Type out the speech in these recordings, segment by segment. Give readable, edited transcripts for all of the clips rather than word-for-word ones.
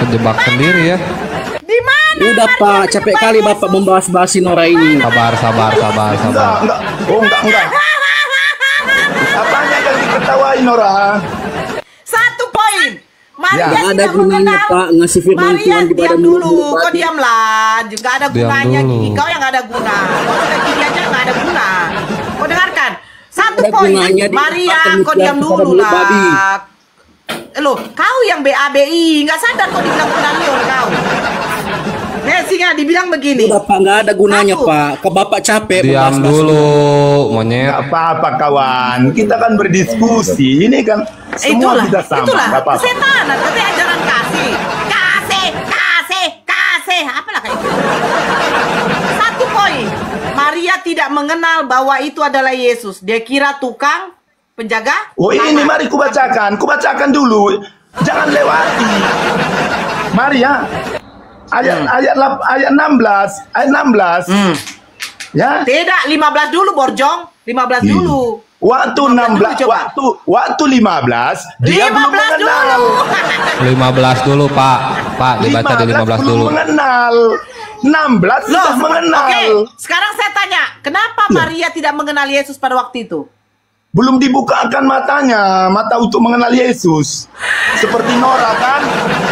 terjebak sendiri ya. Di mana? Udah Pak, capek kali Bapak membahas-bahasin Nora ini. Sabar. Enggak. Oh, enggak. Apanya yang diketawain Nora? Satu poin. Maria Ya, ada tidak gunanya mengenal. Pak ngasih firman Maria, Tuhan kepada diam dulu. mulut-mulut Kau babi. diamlah. Juga ada Diam gunanya. dulu. Kau yang nggak ada guna. Kau sudah gini aja nggak ada guna. Kau dengarkan. Satu Ada poin. gunanya di Maria, tempatkan kau mutiara diam kepada dulu mulut babi. lah. Loh, kau yang BABI. Nggak sadar kau dibilang penalion kau. Singa dibilang begini. Udah Pak, nggak ada gunanya Satu. Pak. Ke Bapak capek. Diam membahas-bahas dulu, monyet. Enggak apa-apa kawan. Kita kan berdiskusi. Ini kan semua kita sama. Itulah Enggak apa-apa. kesetanan, katanya ajaran kasih. Kasih. Apalah kayak gitu. Satu poin. Maria tidak mengenal bahwa itu adalah Yesus. Dia kira tukang penjaga. Oh ini taman. mari kubacakan dulu. Jangan lewati. Mari ya. Ayat 16. Ya. Tidak, 15 dulu Borjong. 15 dulu. Waktu 16, coba. waktu 15 dia belum 15 mengenal. dulu. 15 dulu, Pak. Pak, dibaca di 15 belum dulu. mengenal. 16 sudah mengenal. Oke, sekarang saya tanya, kenapa Maria tidak mengenal Yesus pada waktu itu? Belum dibukakan matanya, mata untuk mengenal Yesus. Seperti Nora kan?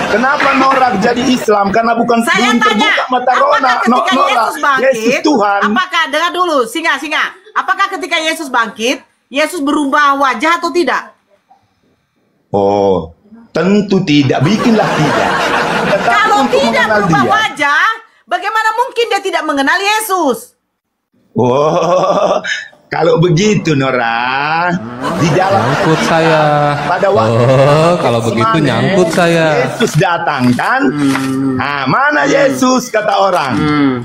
Kenapa Nora jadi Islam? Karena bukan Saya belum tanya, terbuka mata apakah ketika Nora. Yesus bangkit, Yesus Tuhan. apakah, dengar dulu, singa, apakah ketika Yesus bangkit, Yesus berubah wajah atau tidak? Oh, tentu tidak. Bikinlah tidak. Tetapi Kalau untuk tidak mengenal berubah dia. wajah, bagaimana mungkin dia tidak mengenal Yesus? Oh, kalau begitu Nora, di dalam Nyangkut saya. pada waktu Kalau begitu Getsemane, nyangkut saya. Yesus datang kan? Nah, mana Yesus kata orang?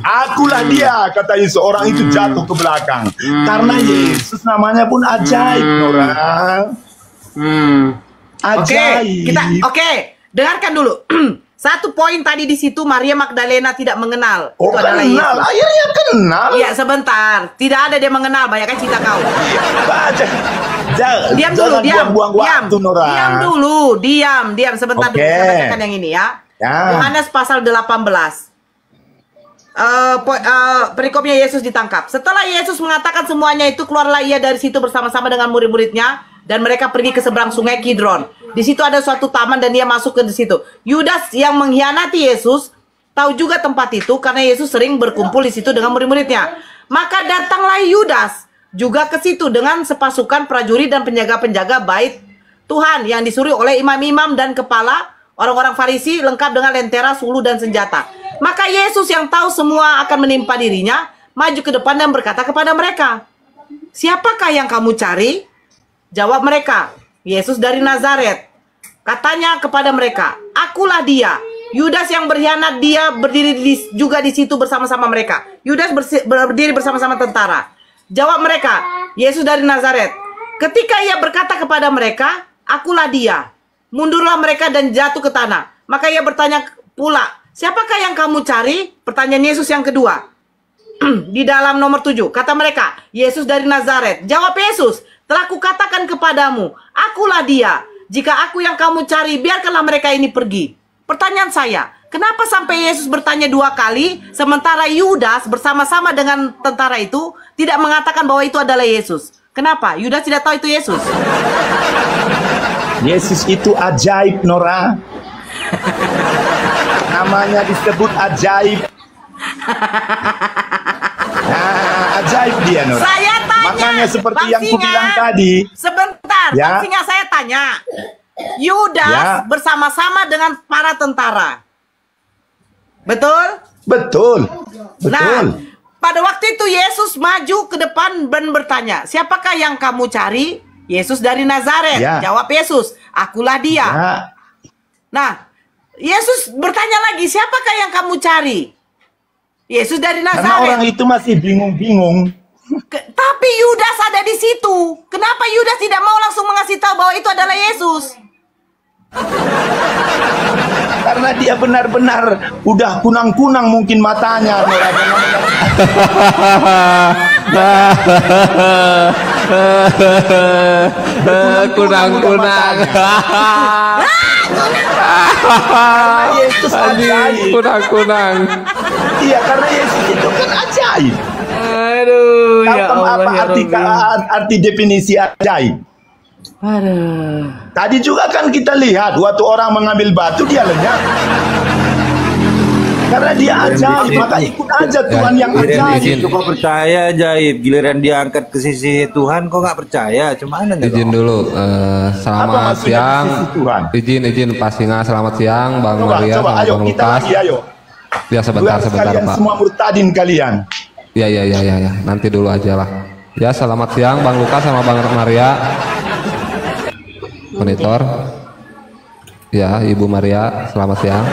Akulah dia kata Yesus. Orang itu jatuh ke belakang. Karena Yesus namanya pun ajaib Nora. Ajaib. Oke, dengarkan dulu. Satu poin tadi di situ Maria Magdalena tidak mengenal Oh, itu adalah kenal. Yesus. Akhirnya kenal. Iya, sebentar. Tidak ada dia mengenal, banyak kan cerita kau. Baca. Diam dulu, Jangan diam. buang-buang waktu Nora. Diam dulu, diam sebentar Oke. dulu. Saya bacakan yang ini ya. Ya. Yohanes pasal 18. Perikopnya Yesus ditangkap. Setelah Yesus mengatakan semuanya itu, keluarlah ia dari situ bersama-sama dengan murid-muridnya dan mereka pergi ke seberang sungai Kidron. Di situ ada suatu taman dan dia masuk ke situ. Yudas yang mengkhianati Yesus tahu juga tempat itu karena Yesus sering berkumpul di situ dengan murid-muridnya. Maka datanglah Yudas juga ke situ dengan sepasukan prajurit dan penjaga-penjaga bait Tuhan yang disuruh oleh imam-imam dan kepala orang-orang Farisi lengkap dengan lentera, sulu dan senjata. Maka Yesus yang tahu semua akan menimpa dirinya maju ke depan dan berkata kepada mereka, "Siapakah yang kamu cari?" Jawab mereka, "Yesus dari Nazaret." Katanya kepada mereka, "Akulah dia." Yudas yang berkhianat dia berdiri juga di situ bersama-sama mereka. Yudas berdiri bersama-sama tentara. Jawab mereka, "Yesus dari Nazaret." Ketika ia berkata kepada mereka, "Akulah dia," mundurlah mereka dan jatuh ke tanah. Maka ia bertanya pula, "Siapakah yang kamu cari?" Pertanyaan Yesus yang kedua. Di dalam nomor 7, kata mereka, "Yesus dari Nazaret." Jawab Yesus, "Telah kukatakan kepadamu, akulah dia. Jika aku yang kamu cari, biarkanlah mereka ini pergi." Pertanyaan saya, kenapa sampai Yesus bertanya 2 kali, sementara Yudas bersama-sama dengan tentara itu tidak mengatakan bahwa itu adalah Yesus? Kenapa? Yudas tidak tahu itu Yesus. Yesus itu ajaib Nora. Namanya disebut ajaib. Nah, ajaib dia Nora. Saya tanya, Makanya seperti Bang yang Singa, kubilang tadi. Sebentar, Ya. Bang Singa, saya tanya. Yudas Ya. bersama-sama dengan para tentara. Betul? Betul. Betul. Nah, pada waktu itu Yesus maju ke depan dan bertanya, "Siapakah yang kamu cari?" Yesus dari Nazaret. Ya. Jawab Yesus, "Akulah dia." Ya. Nah, Yesus bertanya lagi, "Siapakah yang kamu cari?" Yesus dari Karena orang Nazaret. itu masih bingung-bingung. Tapi Yudas ada di situ. Kenapa Yudas tidak mau langsung mengasih tahu bahwa itu adalah Yesus? Karena dia benar-benar udah kunang-kunang mungkin matanya Nora. Kunang-kunang. Yesus ajaib. Kunang-kunang. Iya, karena Yesus itu kan ajaib. Aduh, ya Tahu Allah, apa ya Rabbi. arti definisi ajaib? Aduh. Tadi juga kan kita lihat waktu orang mengambil batu dia lenyap. Karena dia ajaib, maka ikut aja Tuhan yang ajaib. Izin. Itu kok percaya ajaib, giliran dia angkat ke sisi Tuhan kok nggak percaya, cuman Izin dulu, Apa selamat maksudnya siang. di sisi Tuhan? Izin Pak Singa, selamat siang Bang Maria Coba, sama ayo Bang kita Lukas. lagi, ayo. Ya sebentar Kalian Pak. semua murtadin kalian. Ya. Nanti dulu aja lah. Ya selamat siang Bang Lukas sama Bang Maria. Monitor. Ya Ibu Maria, selamat siang.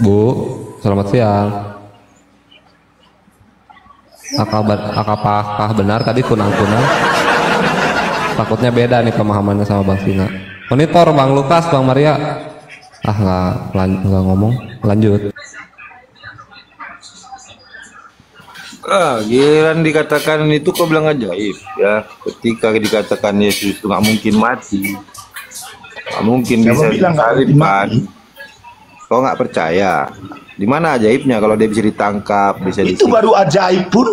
Bu, selamat siang. Apakah benar tadi kunang-kunang? Takutnya beda nih pemahamannya sama Bang Singa. Monitor Bang Lukas, Bang Maria. Nggak ngomong. Lanjut. Giliran dikatakan itu kok bilang ajaib ya. Ketika dikatakan Yesus itu nggak mungkin mati, nggak mungkin Siapa bisa bilang nggak mungkin disalibkan. mati? Kau nggak percaya? Di mana ajaibnya kalau dia bisa ditangkap, bisa Itu disiksa? baru ajaib pun.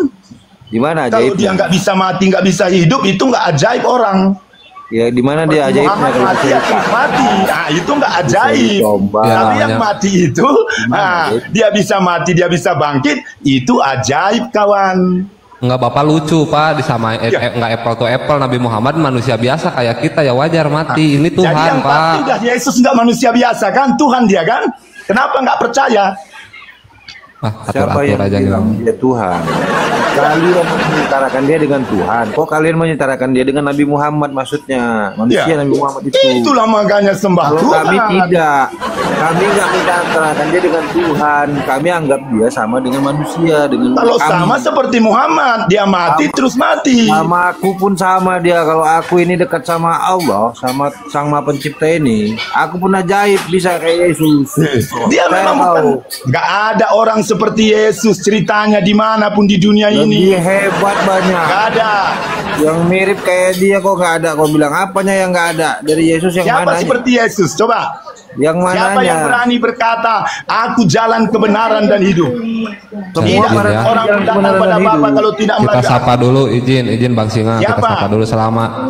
Di mana Kalau dia ajaibnya? nggak bisa mati, nggak bisa hidup, itu nggak ajaib orang. Ya di mana dia ajaibnya Muhammad kalau mati, bisa Yesus mati. Nah, itu nggak ajaib. dicoba? Ya, Tapi yang namanya- mati itu, dia bisa mati, dia bisa bangkit, itu ajaib kawan. Nggak Bapak lucu Pak, disamain Ya. nggak apple to apple. Nabi Muhammad manusia biasa kayak kita, ya wajar mati. Ini Jadi Tuhan yang pasti Pak. udah Yesus nggak manusia biasa kan, Tuhan dia kan. Kenapa nggak percaya? Siapa Atur-atur yang aja bilang gitu. dia Tuhan? Kalian menyetarakan dia dengan Tuhan. Kok kalian menyetarakan dia dengan Nabi Muhammad maksudnya? Manusia Ya. Nabi Muhammad itu. Itulah makanya sembah Kalau Tuhan. kami tidak, kami nggak menyetarakan dia dengan Tuhan. Kami anggap dia sama dengan manusia, dengan Kalau kami. sama seperti Muhammad, dia mati terus mati. Sama aku pun sama dia. Kalau aku ini dekat sama Allah, sama Sang Maha Pencipta ini, aku pun ajaib bisa kayak Yesus. Dia Saya memang tahu. bukan, nggak ada orang seperti Yesus ceritanya dimanapun di dunia Lebih ini. hebat banyak. Nggak ada. Yang mirip kayak dia kok nggak ada. Kau bilang apanya yang nggak ada dari Yesus yang Siapa mana? seperti Yesus? Coba. Yang Siapa yang mananya? berani berkata, aku jalan kebenaran dan hidup? Semua Izin para ya. Orang jalan datang kebenaran pada dan Bapa hidup. kalau tidak Kita melanggar. sapa dulu, izin Bang Singa. Kita Siapa? sapa dulu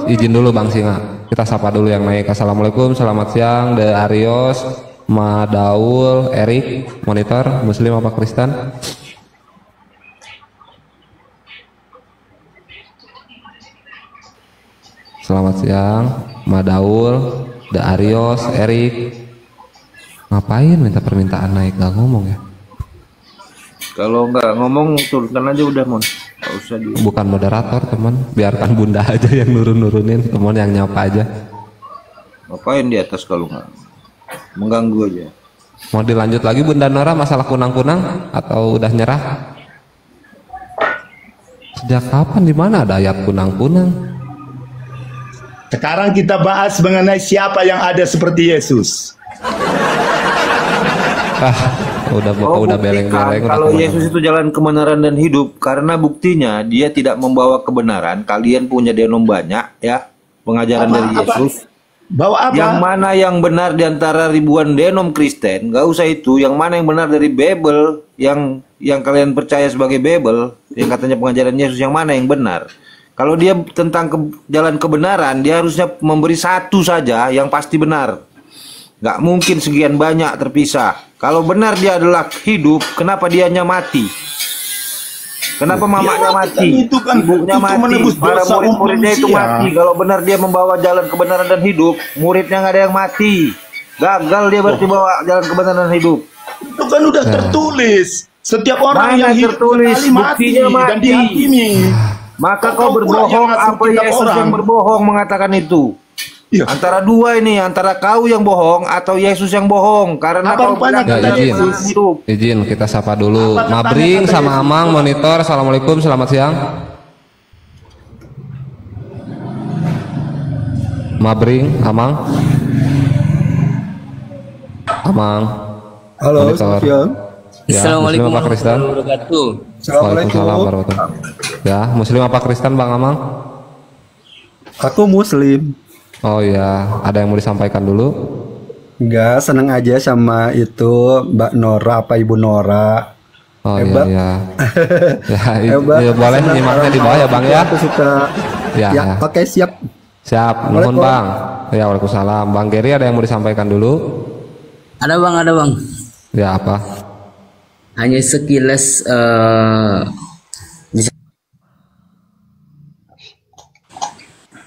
izin dulu Bang Singa. Kita sapa dulu yang naik. Assalamualaikum, selamat siang. De Arios, Madaul, Erik, monitor, Muslim apa Kristen? Selamat siang, Madaul, De Arios, Erik. Ngapain minta permintaan naik, nggak ngomong ya? Kalau nggak ngomong turunkan aja udah mon. Nggak usah di. Bukan moderator teman, biarkan bunda aja yang nurunin, teman yang nyapa aja. Ngapain di atas kalau nggak mengganggu aja. Mau dilanjut lagi Bunda Nora masalah kunang-kunang atau udah nyerah? Sejak kapan di mana ada ayat kunang-kunang? Sekarang kita bahas mengenai siapa yang ada seperti Yesus. Udah buktikan beleng-beleng udah kalau kemana-mana. Yesus itu jalan kebenaran dan hidup karena buktinya dia tidak membawa kebenaran. Kalian punya denom banyak ya pengajaran dari Yesus. Bawa apa? Yang mana yang benar di antara ribuan denom Kristen? Gak usah itu. Yang mana yang benar dari Bible, yang kalian percaya sebagai Bible, yang katanya pengajaran Yesus, yang mana yang benar? Kalau dia tentang jalan kebenaran, dia harusnya memberi satu saja yang pasti benar. Gak mungkin sekian banyak terpisah. Kalau benar dia adalah hidup, kenapa dianya mati? Kenapa mamanya mati? Itu kan Ibunya itu mati, menebus para dosa murid-muridnya itu manusia. mati. Kalau benar dia membawa jalan kebenaran dan hidup, muridnya nggak ada yang mati. Gagal dia berarti bawa jalan kebenaran dan hidup. Itu kan udah tertulis. Setiap Mana orang yang hidup tertulis? sekali mati Buktinya dan mati. dihakimi. Maka Kau kau pula berbohong yang ngatur apa tiap Yesus orang. yang berbohong mengatakan itu? Iya. Antara dua ini, antara kau yang bohong atau Yesus yang bohong. Karena Apa kau rupanya bilang Ya, kata izin. Yesus? hidup. Izin kita sapa dulu. Apa Mabring kata sama Yesus? Amang monitor. Assalamualaikum, selamat siang. Mabring, Amang. Amang. Halo, Monitor. selamat siang. Ya, Assalamualaikum Muslim apa Kristen? warahmatullahi wabarakatuh. Waalaikumsalam warahmatullahi. Ya, Muslim apa Kristen Bang Amang? Aku Muslim. Oh ya, ada yang mau disampaikan dulu? Enggak, seneng aja sama itu Mbak Nora apa Ibu Nora. Oh Hebat. iya, ya. Hebat. Ya, boleh Senang nyimaknya di orang bawah ya mau. Bang ya. Aku suka. Ya, Ya, ya. oke siap. Siap, nuhun Bang. Ya, waalaikumsalam. Bang Geri ada yang mau disampaikan dulu? Ada bang. Ya apa? Hanya sekilas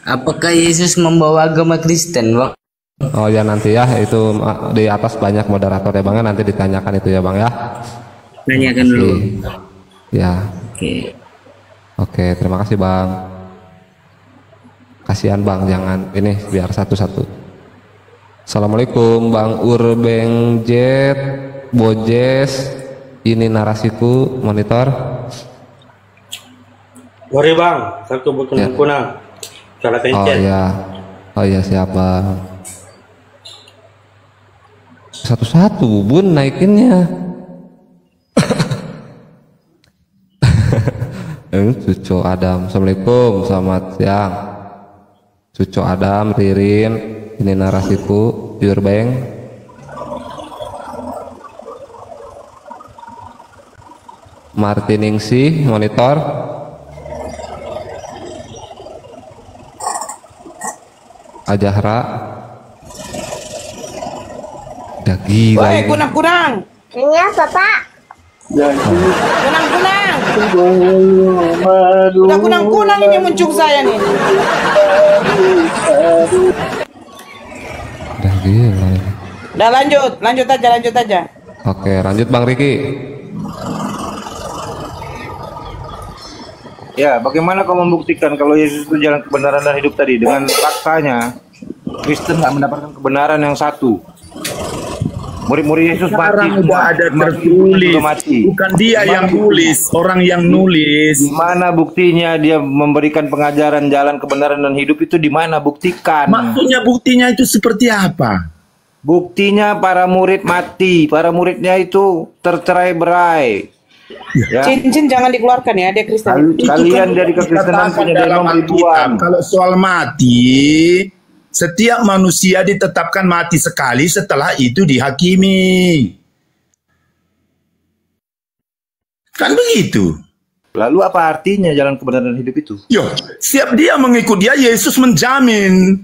apakah Yesus membawa agama Kristen, Bang? Oh ya nanti ya itu di atas banyak moderator ya Bang ya, nanti ditanyakan itu ya Bang ya. Tanyakan dulu. Ya. Oke. Oke, terima kasih Bang. Kasihan Bang, jangan ini biar satu-satu. Assalamualaikum Bang Urbeng Jet Bojes, ini narasiku monitor. Mari bang, satu bukan kunang. Salah Oh pencet. iya, oh iya siap Bang. Satu-satu Bun naikinnya. Cucu Adam, Assalamualaikum, selamat siang. Cucu Adam, Ririn, ini narasiku, Urbeng. Martiningsih, monitor. Ajahra. Udah gila Woi, ini. kunang-kunang. Iya, Bapak. Kunang-kunang. Udah kunang-kunang ini muncul saya nih. Udah gila ini. Udah lanjut aja. Oke, lanjut Bang Riki. Ya, bagaimana kau membuktikan kalau Yesus itu jalan kebenaran dan hidup tadi? Dengan faktanya, Kristen nggak mendapatkan kebenaran yang satu. Murid-murid Yesus mati Sekarang semua. udah ada Murid tertulis, juga mati. bukan dia yang nulis, orang yang nulis. Di mana buktinya dia memberikan pengajaran jalan kebenaran dan hidup itu di mana? Buktikan. Maksudnya buktinya itu seperti apa? Buktinya para murid mati, para muridnya itu tercerai-berai. Ya. Cincin jangan dikeluarkan ya, dia Kristen. Kalian dari kekristenan Dikatakan punya dalam denom Alkitab, ribuan. kalau soal mati, setiap manusia ditetapkan mati sekali, setelah itu dihakimi. Kan begitu. Lalu apa artinya jalan kebenaran dan hidup itu? Yo, siap dia mengikut dia, Yesus menjamin,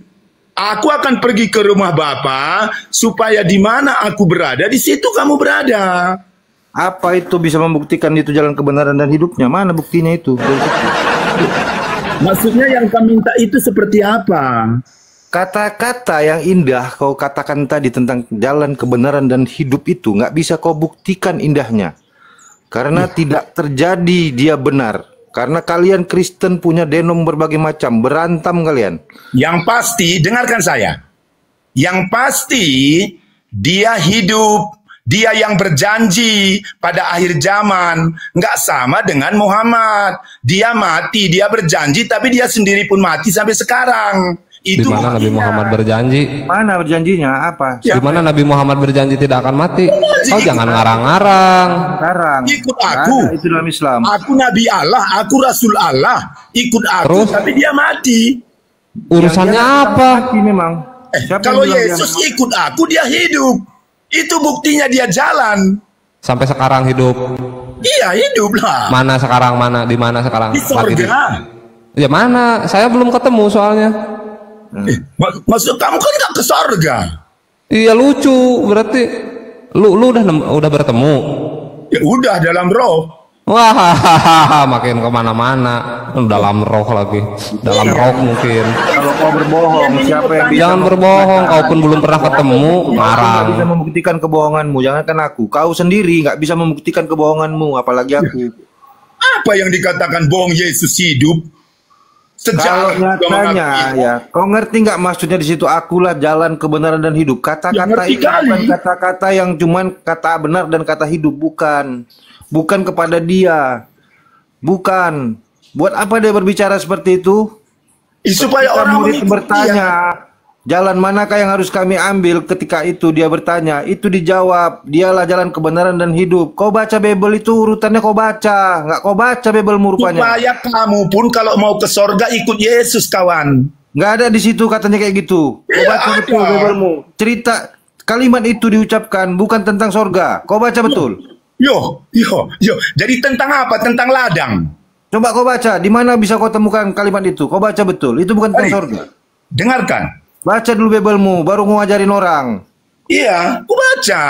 aku akan pergi ke rumah Bapa supaya di mana aku berada, di situ kamu berada. Apa itu bisa membuktikan itu jalan kebenaran dan hidupnya? Mana buktinya itu? Maksudnya yang kami minta itu seperti apa? Kata-kata yang indah kau katakan tadi tentang jalan kebenaran dan hidup itu nggak bisa kau buktikan indahnya. Karena tidak terjadi dia benar. Karena kalian Kristen punya denom berbagai macam, berantam kalian. Yang pasti, dengarkan saya. Yang pasti, dia hidup. Dia yang berjanji pada akhir zaman. Nggak sama dengan Muhammad. Dia mati, dia berjanji, tapi dia sendiri pun mati sampai sekarang. Di Itu mana Nabi buktinya. Muhammad berjanji? Mana berjanjinya? Apa? Di mana Nabi Muhammad berjanji tidak akan mati? Oh, jangan ngarang-ngarang. Sekarang. Ikut Nggak aku. ada itu dalam Islam. Aku Nabi Allah, aku Rasul Allah. Ikut aku, Terus? tapi dia mati. Urusannya apa? Mati memang. Siapa Kalau yang bilang Yesus dia- ikut aku, dia hidup. Itu buktinya dia jalan. Sampai sekarang hidup. Iya, hidup lah. Mana sekarang? Mana? Di mana sekarang? Di Lagi sorga. Ya mana? Saya belum ketemu soalnya. Maksud kamu kan nggak ke sorga? Iya lucu. Berarti lu udah bertemu. Ya udah dalam roh. Wah, makin kemana-mana. Dalam roh lagi. Dalam roh mungkin. Kalau kau berbohong, siapa yang bisa? Jangan berbohong. Kau pun belum pernah ketemu. Aku nggak Ngarang. bisa membuktikan kebohonganmu. Jangankan aku, kau sendiri nggak bisa membuktikan kebohonganmu, apalagi aku. Apa yang dikatakan bohong Yesus hidup? Kalau Sejarah juga nyatanya mengakui. ya, kau ngerti nggak maksudnya di situ? Akulah jalan kebenaran dan hidup. Kata-kata ngerti itu bukan kali. kata-kata yang cuman kata benar dan kata hidup, bukan. Bukan kepada dia, bukan. Buat apa dia berbicara seperti itu? Supaya Ketika orang murid mengikuti bertanya, Jalan manakah yang harus kami ambil? Ketika itu dia bertanya, itu dijawab, dialah jalan kebenaran dan hidup. Kau baca Bible itu urutannya kau baca, nggak kau baca Bible rupanya. Supaya kamu pun kalau mau ke sorga ikut Yesus, kawan. Nggak ada di situ katanya kayak gitu. Kau baca betul Bible-mu. Cerita kalimat itu diucapkan bukan tentang sorga. Kau baca betul. Yo. Jadi tentang apa? Tentang ladang. Coba kau baca, di mana bisa kau temukan kalimat itu? Kau baca betul, itu bukan tentang sorga. Dengarkan. Baca dulu Bible-mu, baru mau ngajarin orang. Iya, aku baca.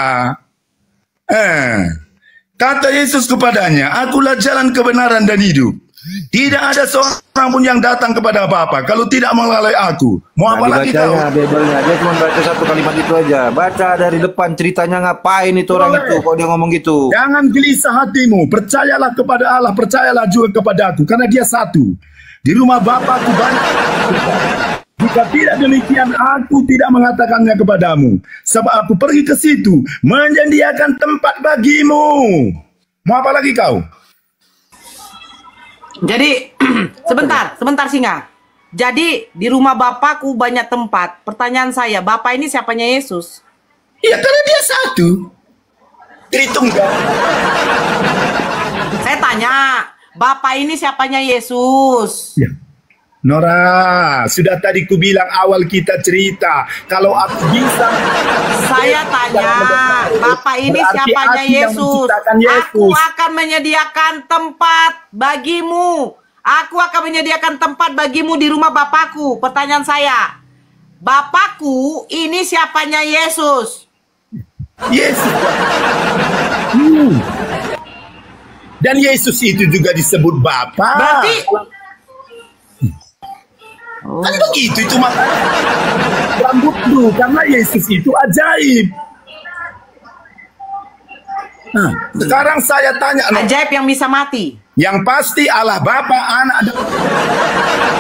Kata Yesus kepadanya, akulah jalan kebenaran dan hidup. Tidak ada seorang pun yang datang kepada Bapa kalau tidak melalui aku. Mau apa lagi kau? Bible-nya, dia cuma baca satu kalimat itu aja. Baca dari depan ceritanya ngapain itu orang itu, kok dia ngomong gitu. Jangan gelisah hatimu, percayalah kepada Allah, percayalah juga kepada aku, karena dia satu. Di rumah Bapakku banyak. Jika tidak demikian, aku tidak mengatakannya kepadamu. Sebab aku pergi ke situ, menyediakan tempat bagimu. Mau apa lagi kau? Jadi, sebentar Singa. Jadi, di rumah Bapakku banyak tempat. Pertanyaan saya, Bapak ini siapanya Yesus? Iya, karena dia satu. Tritunggal. Saya tanya, Bapak ini siapanya Yesus? Ya. Nora, sudah tadi ku bilang awal kita cerita, kalau aku bisa. Saya tanya, Bapak ini siapanya Yesus? Aku akan menyediakan tempat bagimu. Aku akan menyediakan tempat bagimu di rumah Bapakku. Pertanyaan saya, Bapakku ini siapanya Yesus? Yesus. Dan Yesus itu juga disebut Bapa. Berarti kan begitu itu makanya rambut dulu, karena Yesus itu ajaib. Nah, sekarang saya tanya, ajaib yang bisa mati. Yang pasti Allah Bapa, Anak, dan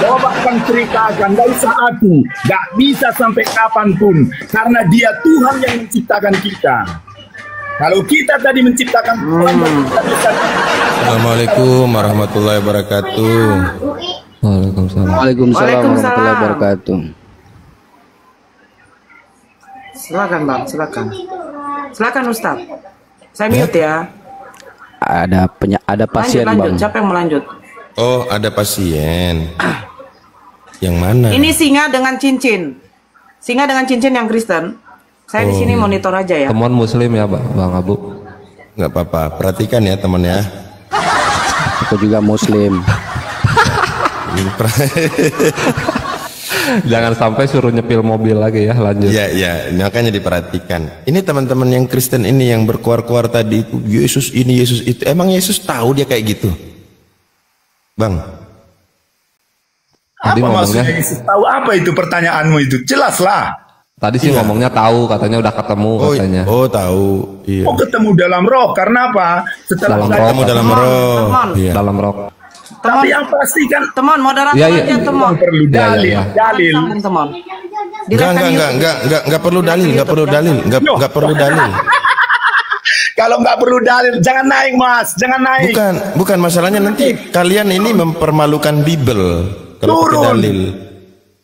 coba akan ceritakan, gak usah aku, gak bisa sampai kapanpun, karena Dia Tuhan yang menciptakan kita. Kalau kita tadi menciptakan Tuhan, kita bisa. Assalamualaikum warahmatullahi wabarakatuh. Waalaikumsalam warahmatullahi wabarakatuh. Silakan Bang, silakan Ustaz. Saya mute ya. Ada pasien lanjut. Bang. Siapa yang melanjut? Oh, ada pasien. Yang mana? Ini singa dengan cincin. Singa dengan cincin yang Kristen. Saya di sini monitor aja ya. Teman Muslim ya, Bang Abu. Nggak apa-apa, perhatikan ya teman ya. Aku juga Muslim. Jangan sampai suruh nyepil mobil lagi ya, lanjut. Ya, makanya diperhatikan. Ini teman-teman yang Kristen ini yang berkuar-kuar tadi itu, Yesus ini, Yesus itu. Emang Yesus tahu dia kayak gitu? Bang. Tadi apa ngomongnya, maksudnya Yesus tahu apa itu pertanyaanmu itu? Jelaslah. Tadi sih ngomongnya tahu, katanya udah ketemu katanya. Oh, tahu. Iya. Oh, ketemu dalam roh, karena apa? Setelah dalam roh. Iya. Dalam roh. Tapi yang pasti kan teman moderator aja teman. Perlu dalil, dalil. Teman. Enggak perlu dalil, enggak perlu dalil. Kalau nggak perlu dalil, jangan naik Mas, jangan naik. Bukan masalahnya nanti kalian ini mempermalukan Bible kalau pakai dalil.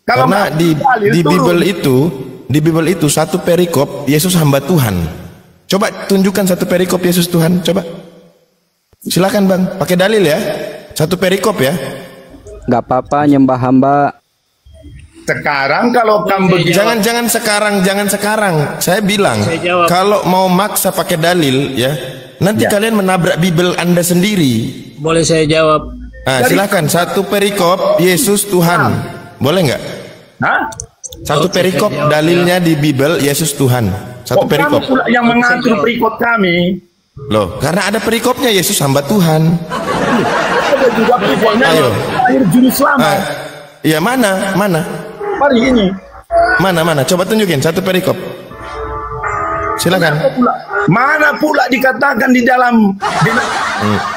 Karena di Bible itu satu perikop Yesus hamba Tuhan. Coba tunjukkan satu perikop Yesus Tuhan, coba. Silakan Bang, pakai dalil ya. Satu perikop ya. Nggak apa-apa nyembah hamba. Sekarang kalau kamu jangan sekarang. Saya bilang kalau mau maksa pakai dalil ya, nanti kalian menabrak Bible Anda sendiri. Boleh saya jawab? Nah, silakan satu perikop Yesus Tuhan. Boleh nggak? Hah? Satu perikop dalilnya di Bible Yesus Tuhan. Satu perikop. Kamu pula yang mengatur perikop kami. Loh, karena ada perikopnya Yesus hamba Tuhan. Ada juga perikopnya. Ayo. Akhir juru selamat. Iya, mana? Mari ini. Mana? Coba tunjukin satu perikop. Silakan. Mana pula dikatakan di dalam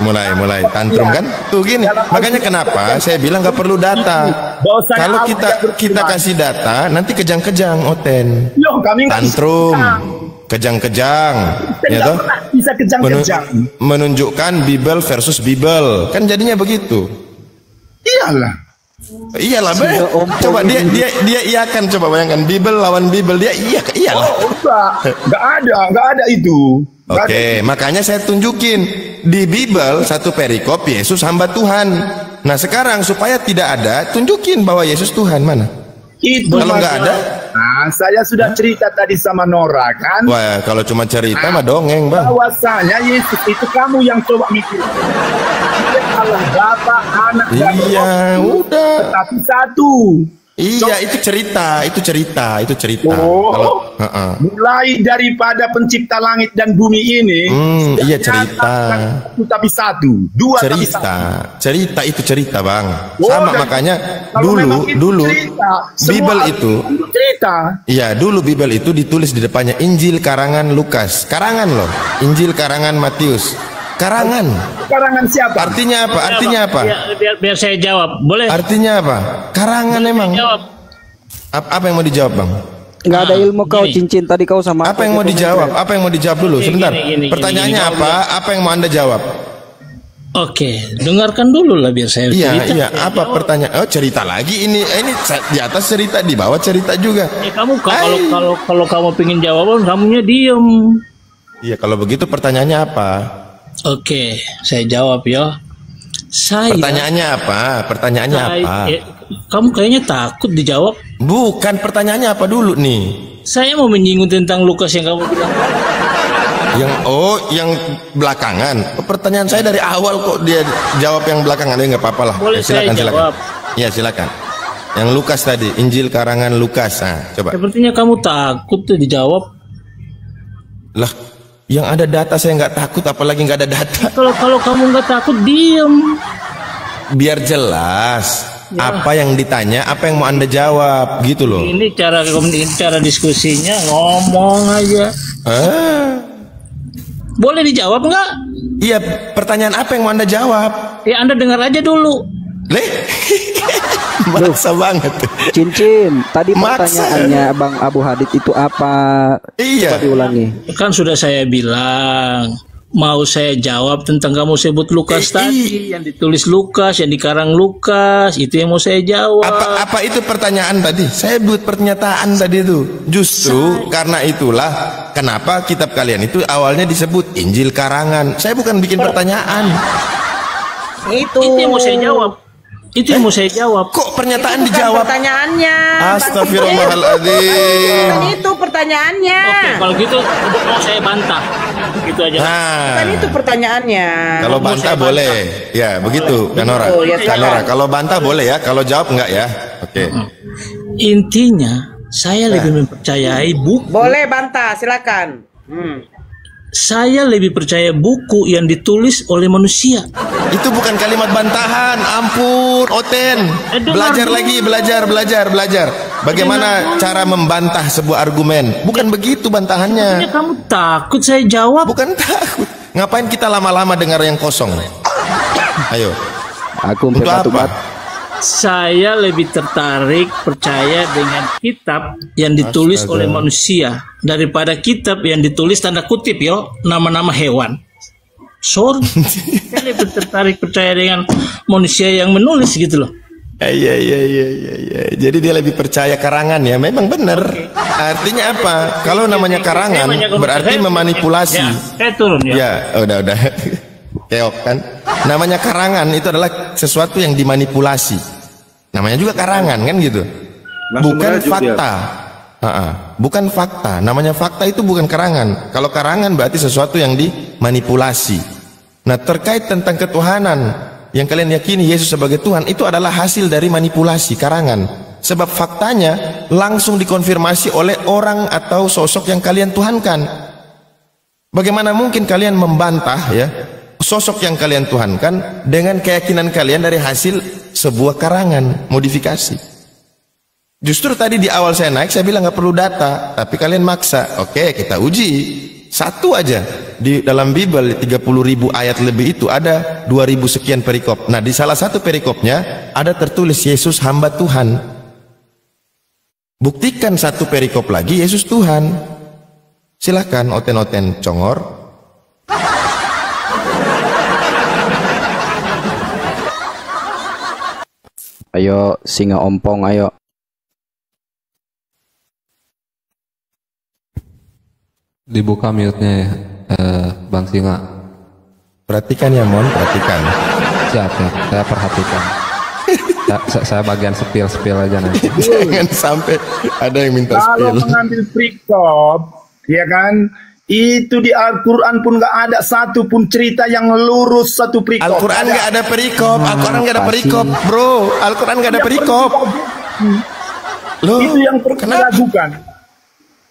mulai tantrum kan? Tuh gini. Makanya kenapa saya bilang nggak perlu data. Kalau kita kasih data, nanti kejang-kejang Oten. Tantrum. Kejang-kejang, ya toh? Bisa kejang-kejang. Menunjukkan Bible versus Bible, kan jadinya begitu. Iyalah. Iyalah, coba dia iakan, coba bayangkan Bible lawan Bible, dia iyalah. Enggak ada itu. Oke, makanya saya tunjukin di Bible satu perikop Yesus hamba Tuhan. Nah sekarang supaya tidak ada, tunjukin bahwa Yesus Tuhan mana? Itu kalau nggak ada. Nah, saya sudah cerita tadi sama Nora kan. Wah, kalau cuma cerita mah dongeng, Bang. Bahwasanya Yesus itu kamu yang coba mikir. Dia Allah Bapa, Anak dan Roh. Iya, udah. Tetapi satu. Iya, itu cerita. Oh, Kalau mulai daripada pencipta langit dan bumi ini, iya cerita. Tapi satu, dua cerita itu cerita, Bang. Sama makanya dulu Bible itu cerita. Iya, dulu Bible itu ditulis di depannya Injil karangan Lukas. Karangan loh. Injil karangan Matius. Karangan siapa? Artinya apa? Biar saya jawab, boleh? Artinya apa? Karangan emang. Apa yang mau dijawab, Bang? Nggak ada ilmu kau cincin tadi kau sama. Apa yang mau dijawab? Apa yang mau dijawab dulu? Sebentar. Pertanyaannya apa? Apa yang mau Anda jawab? Oke, dengarkan dulu lah biar saya cerita. Iya. Apa pertanyaan? Oh, cerita lagi ini di atas cerita, di bawah cerita juga. Kamu kalau kamu pengen jawaban, kamunya diem. Iya, kalau begitu pertanyaannya apa? Oke, saya jawab ya. Pertanyaannya apa? Kamu kayaknya takut dijawab. Bukan, pertanyaannya apa dulu nih? Saya mau menyinggung tentang Lukas yang kamu bilang. Yang belakangan. Pertanyaan saya dari awal kok dia jawab yang belakangan. Nggak apa-apa lah. Boleh silakan. Ya silakan. Yang Lukas tadi, Injil karangan Lukas. Nah, coba. Sepertinya kamu takut tuh dijawab. Lah, yang ada data saya nggak takut, apalagi nggak ada data. Kalau kamu nggak takut, diem. Biar jelas apa yang ditanya, apa yang mau Anda jawab, gitu loh. Ini cara diskusinya, ngomong aja. Boleh dijawab nggak? Iya, pertanyaan apa yang mau Anda jawab? Ya Anda dengar aja dulu. Maksa banget. Cincin, tadi pertanyaannya Bang Abu Hadid itu apa? Iya. Coba diulangi. Kan sudah saya bilang, mau saya jawab tentang kamu sebut Lukas tadi, yang ditulis Lukas, yang dikarang Lukas, itu yang mau saya jawab. Apa itu pertanyaan tadi? Saya buat pernyataan tadi itu. Justru karena itulah kenapa kitab kalian itu awalnya disebut Injil karangan. Saya bukan bikin pertanyaan. Itu yang mau saya jawab. Itu yang mau saya jawab. Kok pernyataan dijawab? Pertanyaannya. Astagfirullahaladzim. Bukan itu pertanyaannya. Oke, kalau gitu mau saya bantah. Gitu aja. Bukan itu pertanyaannya. Kalau bantah boleh. Ya, begitu, Kanora. Kanora, kalau bantah boleh ya, kalau jawab enggak ya. Oke. Intinya, saya lebih mempercayai buku. Boleh bantah, silakan. Saya lebih percaya buku yang ditulis oleh manusia. Itu bukan kalimat bantahan, ampun, Oten. Belajar lagi, belajar. Bagaimana cara membantah sebuah argumen? Bukan begitu bantahannya. Kamu takut saya jawab? Bukan takut. Ngapain kita lama-lama dengar yang kosong? Ayo. Aku untuk apa? Saya lebih tertarik percaya dengan kitab yang ditulis oleh manusia daripada kitab yang ditulis tanda kutip nama-nama hewan. Sorry, saya lebih tertarik percaya dengan manusia yang menulis gitu loh. Iya. Jadi dia lebih percaya karangan ya. Memang benar. Artinya apa? Kalau namanya karangan berarti memanipulasi. Saya turun ya. Ya, udah. Keok kan. Namanya karangan itu adalah sesuatu yang dimanipulasi. Namanya juga karangan kan gitu. Bukan fakta. Bukan fakta. Namanya fakta itu bukan karangan. Kalau karangan berarti sesuatu yang dimanipulasi. Nah, terkait tentang ketuhanan yang kalian yakini Yesus sebagai Tuhan, itu adalah hasil dari manipulasi karangan. Sebab faktanya langsung dikonfirmasi oleh orang atau sosok yang kalian tuhankan. Bagaimana mungkin kalian membantah ya sosok yang kalian tuhankan dengan keyakinan kalian dari hasil sebuah karangan modifikasi? Justru tadi di awal saya naik, saya bilang nggak perlu data, tapi kalian maksa. Oke, kita uji. Satu aja di dalam Bible 30.000 ayat lebih itu ada 2.000 sekian perikop. Nah, di salah satu perikopnya ada tertulis Yesus hamba Tuhan. Buktikan satu perikop lagi Yesus Tuhan. Silahkan Oten Congor. Ayo singa ompong, ayo. Dibuka mute-nya ya, Bang Singa. Perhatikan ya Mon, perhatikan. Siap, saya perhatikan. saya bagian spill aja nanti. Jangan sampai ada yang minta Kalau spill. mengambil perikop, ya kan, itu di Al-Quran pun nggak ada satu pun cerita yang lurus satu perikop. Al-Quran nggak ada perikop, Al-Quran nggak ada perikop, bro. Al-Quran nggak ada perikop. Loh, itu yang perlu diragukan.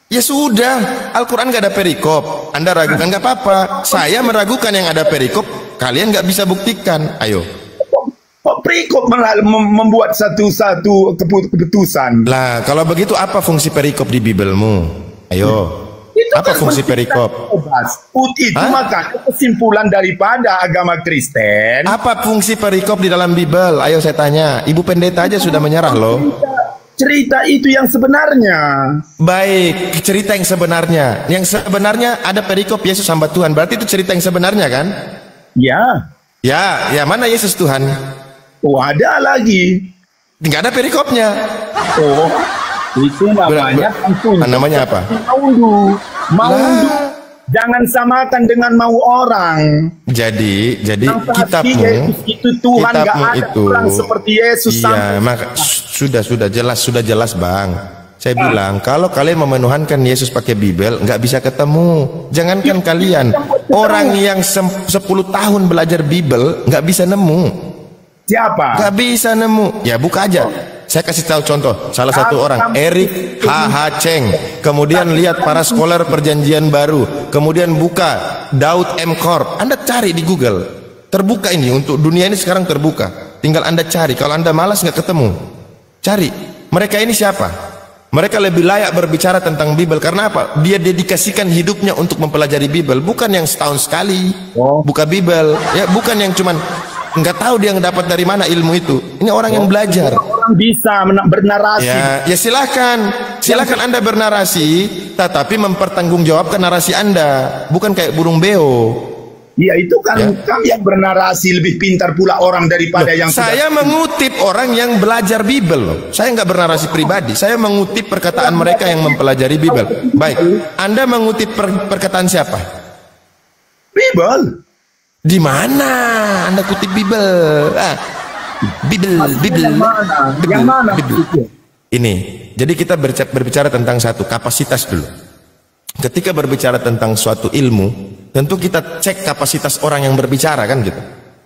Ya sudah, Al-Quran nggak ada perikop. Anda ragukan nggak apa-apa. Saya meragukan yang ada perikop. Kalian nggak bisa buktikan. Ayo. Kok perikop membuat satu keputusan? Lah, kalau begitu apa fungsi perikop di Bibelmu? Ayo. Itu Apa kan fungsi perikop? Itu makanya kesimpulan daripada agama Kristen. Apa fungsi perikop di dalam Bibel? Ayo saya tanya. Ibu pendeta aja sudah menyerah loh. Cerita itu yang sebenarnya. Baik, cerita yang sebenarnya. Yang sebenarnya ada perikop Yesus hamba Tuhan. Berarti itu cerita yang sebenarnya kan? Ya. Ya, mana Yesus Tuhan? Oh, ada lagi. Nggak ada perikopnya. Oh, itu namanya namanya apa? Maundu. Jangan samakan dengan mau orang. Jadi kitabmu itu Tuhan nggak ada orang seperti Yesus. Iya, maka sudah jelas Bang. Saya bilang kalau kalian memenuhankan Yesus pakai Bibel nggak bisa ketemu. Jangankan kalian, orang yang 10 tahun belajar Bibel nggak bisa nemu. Siapa? Nggak bisa nemu. Ya buka aja. Saya kasih tahu contoh, salah satu orang, Eric H.H. Cheng. Kemudian lihat para scholar perjanjian baru. Kemudian buka Daud M. Korb. Anda cari di Google. Terbuka ini, untuk dunia ini sekarang terbuka. Tinggal Anda cari. Kalau Anda malas nggak ketemu, cari. Mereka ini siapa? Mereka lebih layak berbicara tentang Bibel. Karena apa? Dia dedikasikan hidupnya untuk mempelajari Bibel. Bukan yang setahun sekali buka Bibel. Ya, bukan yang cuman nggak tahu dia dapat dari mana ilmu itu. Ini orang yang belajar. Orang bisa bernarasi. Ya silakan Anda bernarasi, tetapi mempertanggungjawabkan narasi Anda, bukan kayak burung beo. Ya itu kan kami yang bernarasi lebih pintar pula orang daripada yang saya mengutip orang yang belajar Bibel loh. Saya nggak bernarasi pribadi. Saya mengutip perkataan mereka yang mempelajari Bibel. Baik, Anda mengutip perkataan siapa? Bibel. Di mana Anda kutip Bibel? Bibel. Yang mana? Ini. Jadi kita berbicara tentang satu kapasitas dulu. Ketika berbicara tentang suatu ilmu, tentu kita cek kapasitas orang yang berbicara kan gitu.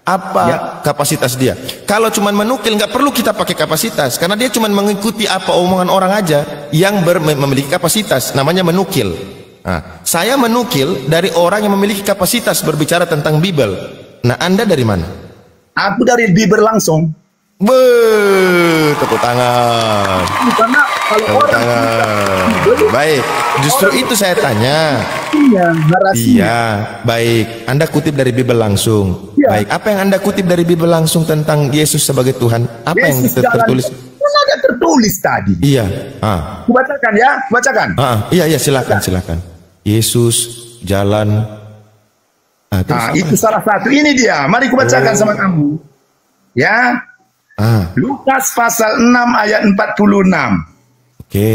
Apa kapasitas dia? Kalau cuma menukil nggak perlu kita pakai kapasitas, karena dia cuma mengikuti apa omongan orang aja yang memiliki kapasitas, namanya menukil. Nah, saya menukil dari orang yang memiliki kapasitas berbicara tentang Bibel. Nah, Anda dari mana? Aku dari Bibel langsung. Tepuk tangan. Karena kalau orang baik, justru itu saya tanya. Iya, baik. Anda kutip dari Bibel langsung. Baik, apa yang Anda kutip dari Bibel langsung tentang Yesus sebagai Tuhan? Apa yang tertulis? Ada tertulis tadi. Iya. Bacakan ya, bacakan. Iya, silakan. Yesus jalan. Itu salah satu. Ini dia. Mari kubacakan sama kamu. Ya. Lukas pasal 6 ayat 46. Oke.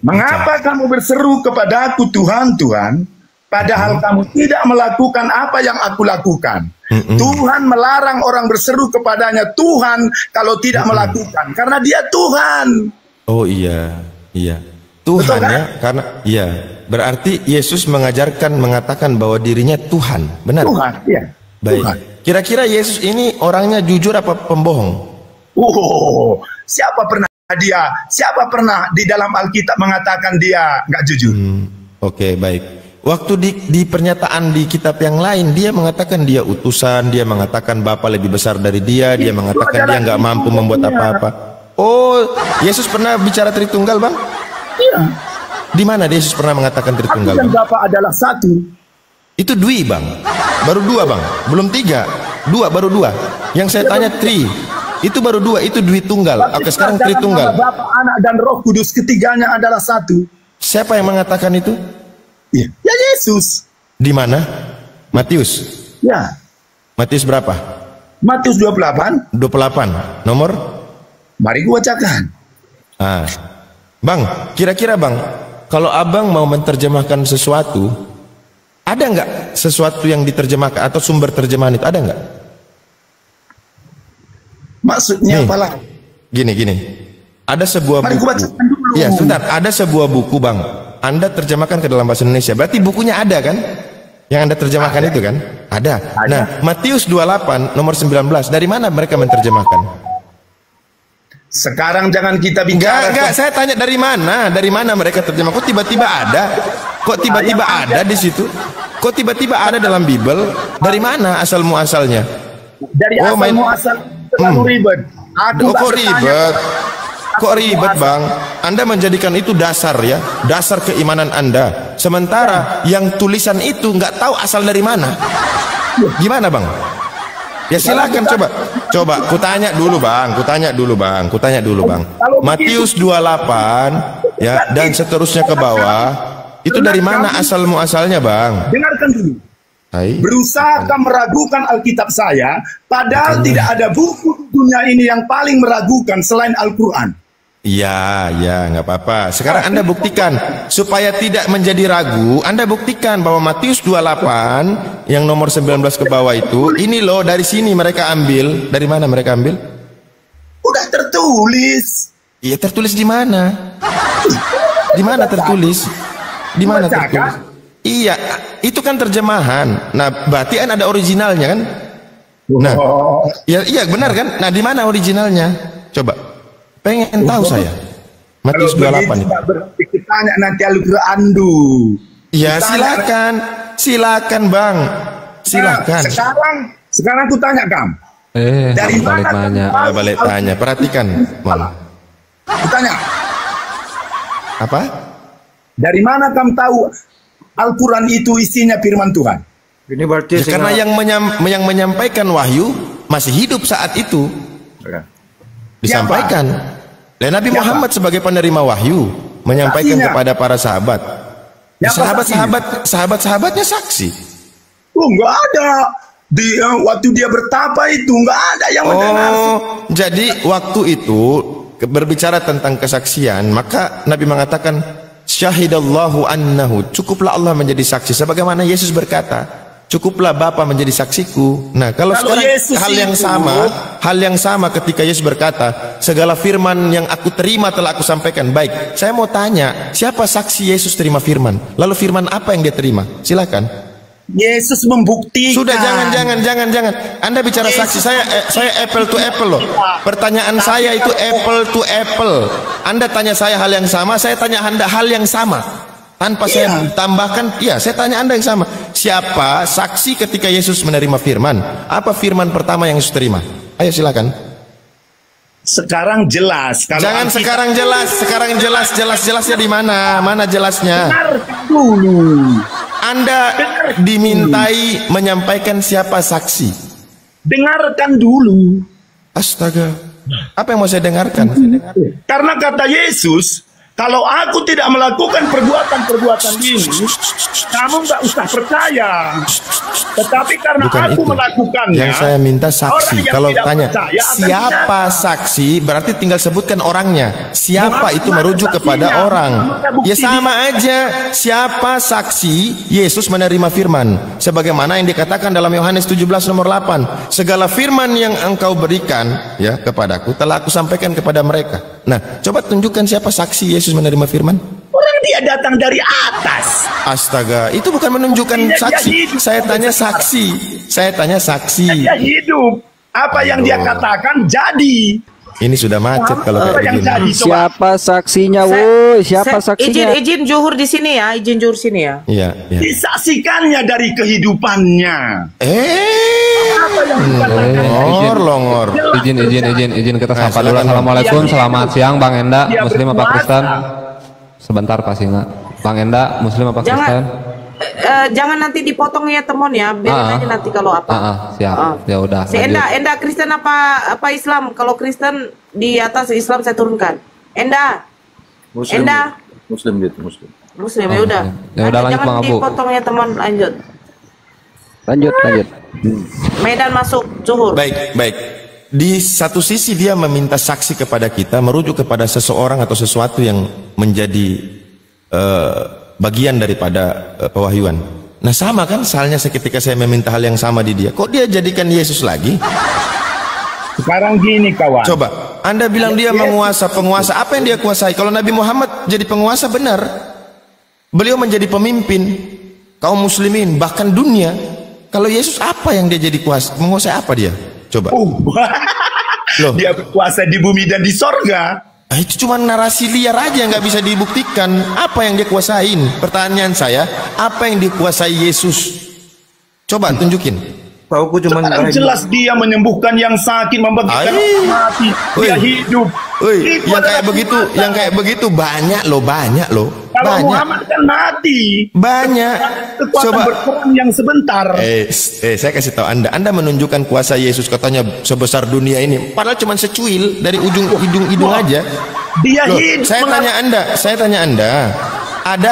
Mengapa kamu berseru kepadaku Tuhan, Tuhan, padahal kamu tidak melakukan apa yang aku lakukan? Tuhan melarang orang berseru kepadanya Tuhan kalau tidak melakukan, karena dia Tuhan. Oh iya. Tuhan kan? Ya, karena berarti Yesus mengatakan bahwa dirinya Tuhan, benar? Tuhan, iya. Baik. Tuhan. Kira-kira Yesus ini orangnya jujur apa pembohong? Siapa pernah di dalam Alkitab mengatakan dia nggak jujur? Oke, baik. Waktu di pernyataan di kitab yang lain, dia mengatakan dia utusan, dia mengatakan Bapa lebih besar dari dia mengatakan dia nggak mampu membuat apa-apa. Oh, Yesus pernah bicara Tritunggal, Bang? Iya. Di mana Yesus pernah mengatakan Tritunggal? Aku dan Bapa adalah satu. Itu dui, Bang. Baru 2, Bang. Belum 3. 2, baru 2. Yang saya tanya tri. Itu baru 2, itu dui tunggal. Oke, sekarang Tritunggal. Bapa, Anak, dan Roh Kudus, ketiganya adalah satu. Siapa yang mengatakan itu? Ya Yesus. Di mana? Matius. Ya. Matius berapa? Matius 28. 28. Nomor Mari gua bacakan. Bang, kira-kira bang, kalau abang mau menerjemahkan sesuatu, ada nggak sesuatu yang diterjemahkan atau sumber terjemahan itu ada nggak? Maksudnya apalah? Gini. Ada sebuah buku. Iya, sebentar. Ada sebuah buku bang. Anda terjemahkan ke dalam bahasa Indonesia. Berarti bukunya ada kan? Yang Anda terjemahkan itu kan? Ada. Nah, Matius 28 nomor 19. Dari mana mereka menerjemahkan? Sekarang jangan kita bicara. Enggak, saya tanya dari mana? Dari mana mereka terjemah? Kok tiba-tiba ada? Kok tiba-tiba ada di situ? Kok tiba-tiba ada dalam Bible? Dari mana asal muasalnya? Dari asal muasal terlalu ribet. Kok ribet? Kok ribet bang? Anda menjadikan itu dasar ya, dasar keimanan Anda. Sementara yang tulisan itu nggak tahu asal dari mana. Gimana bang? Ya silakan coba. Kutanya dulu bang. Matius 28 ya dan seterusnya ke bawah. Itu dari mana asal muasalnya bang? Dengarkan dulu. Berusaha meragukan Alkitab saya, padahal tidak ada buku dunia ini yang paling meragukan selain Al-Quran. Iya, nggak apa-apa. Sekarang Anda buktikan supaya tidak menjadi ragu. Anda buktikan bahwa Matius 28 yang nomor 19 ke bawah itu, ini loh dari sini mereka ambil. Dari mana mereka ambil? Udah tertulis. Iya, tertulis di mana? Di mana tertulis? Di mana tertulis? Iya, itu kan terjemahan. Nah, berarti kan ada originalnya kan? Nah, iya benar kan? Nah, di mana originalnya? Coba. Pengen tahu saya. Matius 28 itu. Kita tanya nanti Al-Quran dulu. Ya silakan bang. Silakan. Sekarang aku tanya kamu. Dari mana balik tanya. Perhatikan, Mon. Aku tanya. Apa? Dari mana kamu tahu Al-Quran itu isinya firman Tuhan? Ini berarti karena yang menyampaikan wahyu masih hidup saat itu. Disampaikan. Dan Nabi Muhammad sebagai penerima wahyu menyampaikan kepada para sahabat. Sahabat-sahabatnya saksi. Enggak ada. Waktu dia bertapa itu enggak ada yang mendengar. Jadi waktu itu berbicara tentang kesaksian, maka Nabi mengatakan syahidallahu annahu, cukuplah Allah menjadi saksi sebagaimana Yesus berkata, cukuplah Bapa menjadi saksiku. Nah, kalau sekarang hal yang sama ketika Yesus berkata, segala firman yang aku terima telah aku sampaikan. Baik, saya mau tanya, siapa saksi Yesus terima firman? Lalu firman apa yang dia terima? Silakan. Yesus membuktikan. Sudah, jangan. Anda bicara Yesus saksi, saya apple to apple loh. Pertanyaan saya itu apple to apple. Anda tanya saya hal yang sama, saya tanya Anda hal yang sama. Tanpa saya tambahkan, saya tanya Anda yang sama. Siapa saksi ketika Yesus menerima firman? Apa firman pertama yang Yesus terima? Ayo silakan. Sekarang jelas. Jangan sekarang jelasnya di mana? Mana jelasnya? Dengarkan dulu. Anda dimintai menyampaikan siapa saksi. Dengarkan dulu. Astaga. Apa yang mau saya dengarkan? Karena kata Yesus, kalau aku tidak melakukan perbuatan-perbuatan ini, kamu nggak usah percaya. Tetapi karena aku melakukannya, yang saya minta saksi. Kalau tanya siapa saksi, berarti tinggal sebutkan orangnya. Siapa itu merujuk kepada orang. Ya sama aja. Siapa saksi Yesus menerima firman? Sebagaimana yang dikatakan dalam Yohanes 17 nomor 8. Segala firman yang engkau berikan ya kepadaku telah aku sampaikan kepada mereka. Nah, coba tunjukkan siapa saksi Yesus menerima firman. Orang dia datang dari atas. Astaga, itu bukan menunjukkan saksi. Saya tanya saksi. Dia hidup. Apa yang dia katakan jadi. Ini sudah macet kalau kayak begini. Siapa saksinya, woi? Siapa saksinya? Izin Juhur di sini ya, izin Juhur sini ya. Iya. Disaksikannya dari kehidupannya. Apa yang dikatakan? Longor. Izin kita sapa dulu. Assalamualaikum, selamat siang Bang Enda, Muslim apa Kristen? Sebentar Pak Singa. Bang Enda, Muslim apa Kristen? Jangan nanti dipotong ya teman ya, biarin aja nanti kalau apa. Siap. Ya udah. Si Enda Kristen apa Islam? Kalau Kristen di atas, Islam saya turunkan. Enda. Muslim. Ya udah. Ya udah lanjut Bang Abu. Dipotong ya teman, lanjut. Lanjut. Medan masuk Zuhur. Baik. di satu sisi dia meminta saksi kepada kita, merujuk kepada seseorang atau sesuatu yang menjadi bagian daripada pewahyuan. Nah sama kan halnya ketika saya meminta hal yang sama di dia, kok dia jadikan Yesus lagi? Sekarang gini kawan. Coba, Anda bilang dia penguasa, apa yang dia kuasai? Kalau Nabi Muhammad jadi penguasa benar, beliau menjadi pemimpin kaum muslimin, bahkan dunia. Kalau Yesus apa yang dia jadi menguasai apa dia? Coba. Loh. Dia berkuasa di bumi dan di sorga. Itu cuma narasi liar aja, nggak bisa dibuktikan. Apa yang dia kuasain? Pertanyaan saya, apa yang dikuasai Yesus? Coba tunjukin. Tauku cuma jelas dia menyembuhkan yang sakit, membangkitkan orang mati. Dia hidup. Yang kayak begitu banyak loh. Kalau Muhammad kan mati. Banyak. Kekuatan berperang yang sebentar. Saya kasih tahu Anda menunjukkan kuasa Yesus katanya sebesar dunia ini, padahal cuma secuil dari ujung hidung aja. Dia hidup. Saya tanya Anda, ada